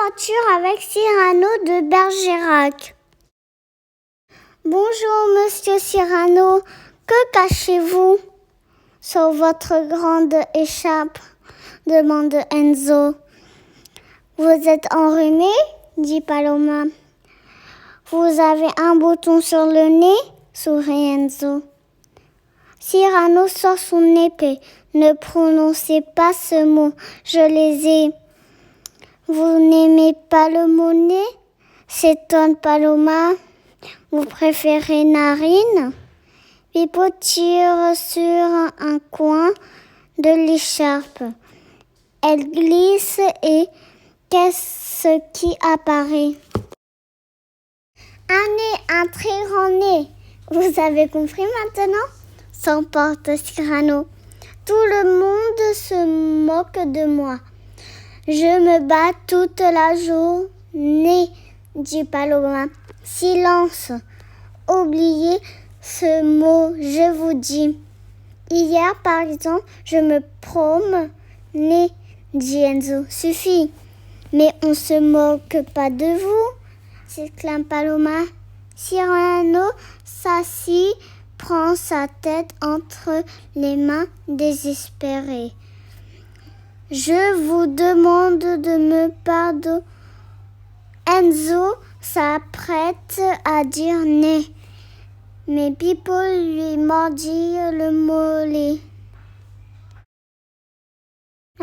Aventure avec Cyrano de Bergerac. Bonjour, monsieur Cyrano. Que cachez-vous sur votre grande écharpe? Demande Enzo. Vous êtes enrhumé? Dit Paloma. Vous avez un bouton sur le nez? Sourit Enzo. Cyrano sort son épée. Ne prononcez pas ce mot. Je les ai. Vous n'aimez pas le mot nez? S'étonne Paloma. Vous préférez narine? Pipo tire sur un coin de l'écharpe. Elle glisse et qu'est-ce qui apparaît? Un nez, un très grand nez. Vous avez compris maintenant? S'emporte Cyrano. Tout le monde se moque de moi. Je me bats toute la journée, dit Paloma. Silence. Oubliez ce mot, je vous dis. Hier, par exemple, je me promenais, dit Enzo. Suffit. Mais on se moque pas de vous, s'exclame Paloma. Cyrano s'assit, prend sa tête entre les mains, désespéré. Je vous demande de me pardonner. Enzo s'apprête à dire né, mais Pipo lui mordit le mollet.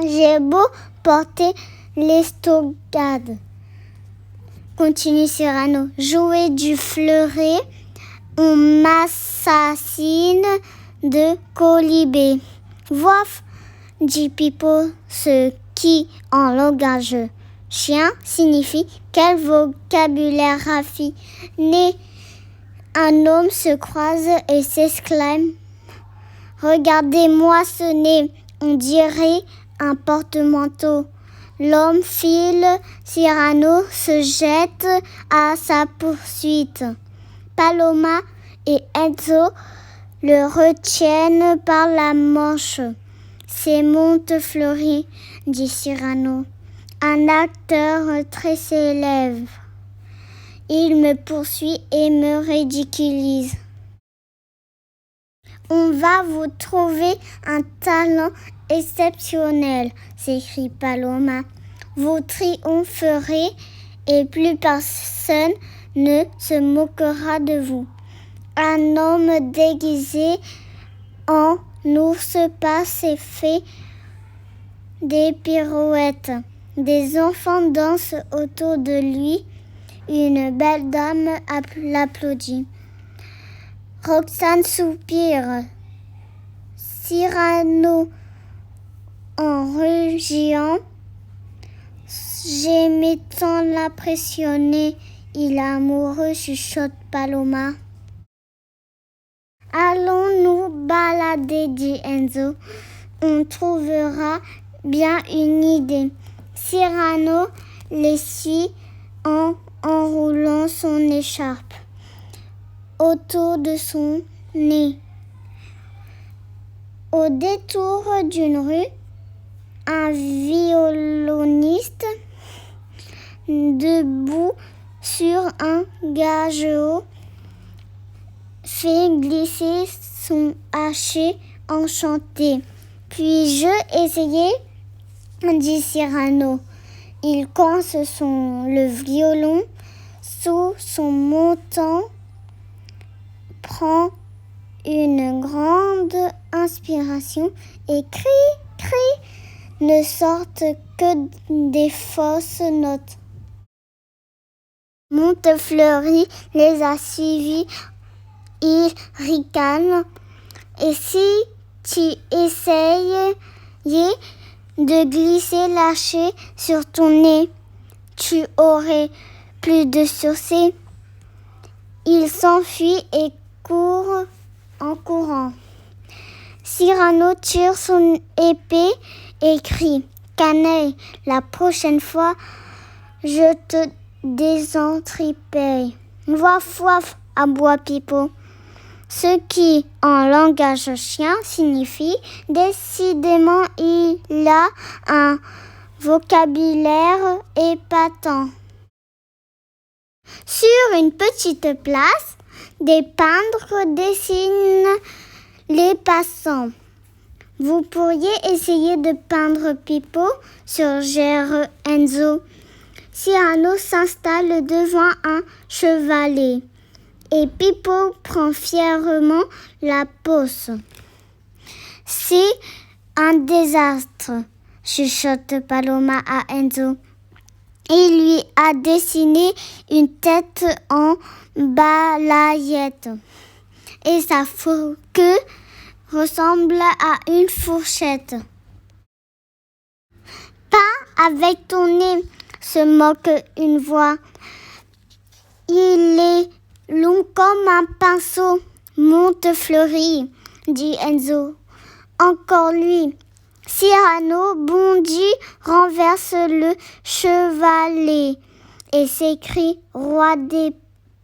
J'ai beau porter l'estocade, continue Cyrano, jouer du fleuret, on m'assassine de colibé. Voif, dit Pipo, ce qui, en langage chien, signifie quel vocabulaire raffiné. Un homme se croise et s'exclame. Regardez-moi ce nez, on dirait un porte-manteau. L'homme file, Cyrano se jette à sa poursuite. Paloma et Enzo le retiennent par la manche. C'est Montefleury, dit Cyrano, un acteur très célèbre. Il me poursuit et me ridiculise. On va vous trouver un talent exceptionnel, s'écrie Paloma. Vous triompherez et plus personne ne se moquera de vous. Un homme déguisé en ours passe et fait des pirouettes. Des enfants dansent autour de lui. Une belle dame l'applaudit. Roxane soupire. Cyrano en rugissant. J'aimais tant l'impressionner. Il est amoureux, chuchote Paloma. Allons nous balader, dit Enzo. On trouvera bien une idée. Cyrano les suit en enroulant son écharpe autour de son nez. Au détour d'une rue, un violoniste debout sur un gageo fait glisser son hachet enchanté. Puis-je essayer? Dit Cyrano. Il coince le violon sous son menton, prend une grande inspiration et crie, ne sortent que des fausses notes. Montefleury les a suivis, il ricane. Et si tu essayes de glisser lâcher sur ton nez, tu aurais plus de succès. Il s'enfuit et court en courant. Cyrano tire son épée et crie. Canaille, la prochaine fois, je te désentripeille. Voif, voif, aboie Pipo. Ce qui, en langage chien, signifie décidément il a un vocabulaire épatant. Sur une petite place, des peintres dessinent les passants. Vous pourriez essayer de peindre Pippo, suggère Enzo. Cyrano s'installe devant un chevalet et Pippo prend fièrement la pose. C'est un désastre, chuchote Paloma à Enzo. Il lui a dessiné une tête en balayette et sa queue ressemble à une fourchette. Pas avec ton nez, se moque une voix. Il est long comme un pinceau, Montefleury, dit Enzo. Encore lui. Cyrano bondit, renverse le chevalet et s'écrie « Roi des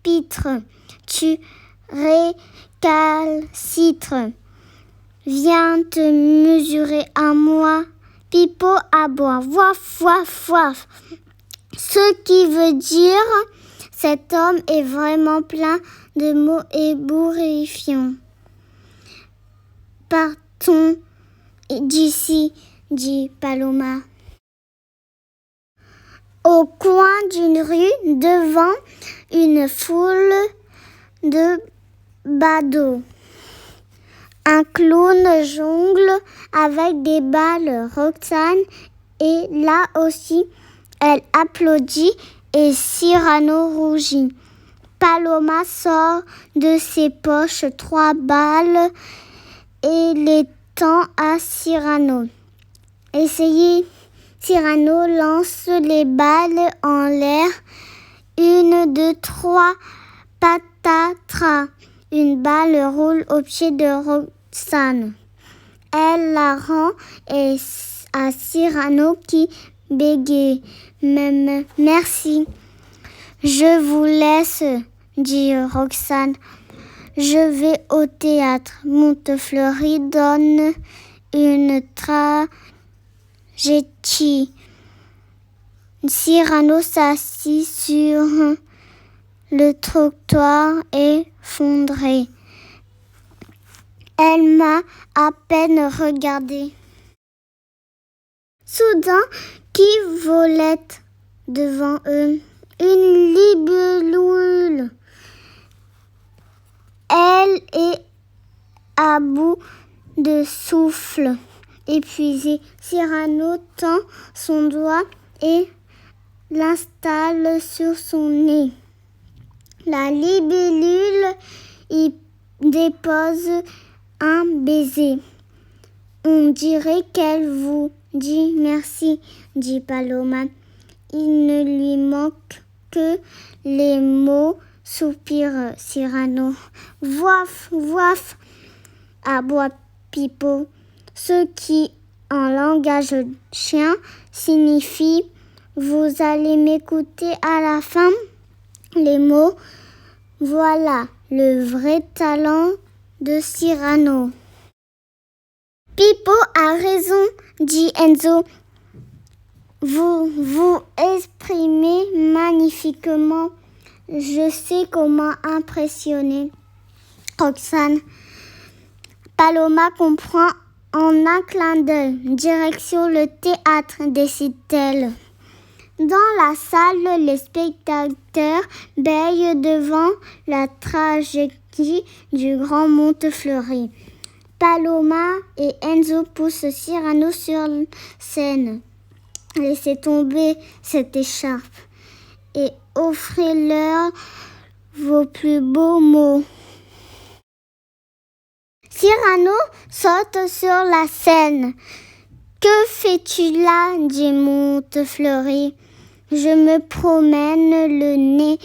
pitres, tu récalcitres, viens te mesurer à moi. » Pippo aboie « Voif, voif, voif !» Ce qui veut dire « Cet homme est vraiment plein de mots ébouriffants. » Partons d'ici, dit Paloma. Au coin d'une rue, devant une foule de badauds, un clown jongle avec des balles. Roxane est là aussi. Elle applaudit et Cyrano rougit. Paloma sort de ses poches 3 balles et les tend à Cyrano. Essayez. Cyrano lance les balles en l'air. 1, 2, 3, patatras. Une balle roule au pied de Roxane. Elle la rend et à Cyrano qui bégaye. Merci. Je vous laisse, dit Roxane. Je vais au théâtre. Montefleury donne une tragédie. Cyrano s'assit sur le trottoir effondré. Elle m'a à peine regardé. Soudain, qui volait devant eux? Une libellule. Elle est à bout de souffle, épuisée. Cyrano tend son doigt et l'installe sur son nez. La libellule y dépose un baiser. On dirait qu'elle vous dit merci, dit Paloma. Il ne lui manque que les mots, soupire Cyrano. Voif, voif, aboie Pippo, ce qui, en langage chien, signifie vous allez m'écouter à la fin. Les mots, voilà le vrai talent de Cyrano. Pippo a raison, dit Enzo. Vous vous exprimez magnifiquement. Je sais comment impressionner. Roxane. Paloma comprend en un clin d'œil. Direction le théâtre, décide-t-elle. Dans la salle, les spectateurs bêillent devant la tragédie du grand Montefleury. Paloma et Enzo poussent Cyrano sur scène. Laissez tomber cette écharpe et offrez-leur vos plus beaux mots. Cyrano saute sur la scène. Que fais-tu là, dit Montefleury. Je me promène le nez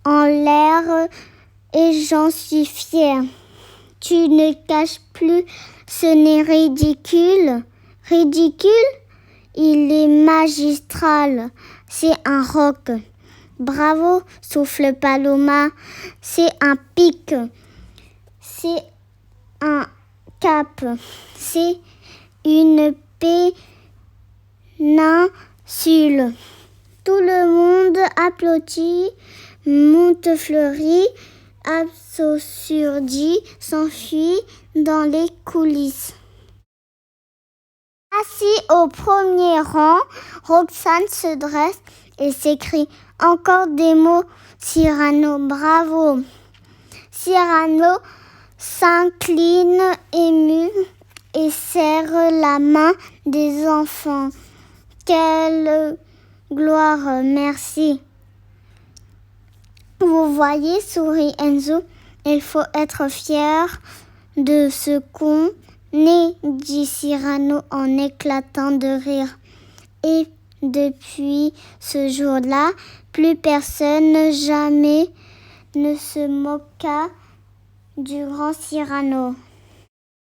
en l'air et j'en suis fière. Tu ne caches plus ce nez ridicule. Ridicule? Il est magistral. C'est un roc. Bravo, souffle Paloma. C'est un pic. C'est un cap. C'est une insulte. Tout le monde applaudit, Montefleury, abasourdi, s'enfuit dans les coulisses. Assis au premier rang, Roxane se dresse et s'écrie « Encore des mots, Cyrano, bravo !» Cyrano s'incline ému et serre la main des enfants. Quelle gloire, merci. Vous voyez, sourit Enzo, il faut être fier de ce qu'on est, dit Cyrano en éclatant de rire. Et depuis ce jour-là, plus personne jamais ne se moqua du grand Cyrano.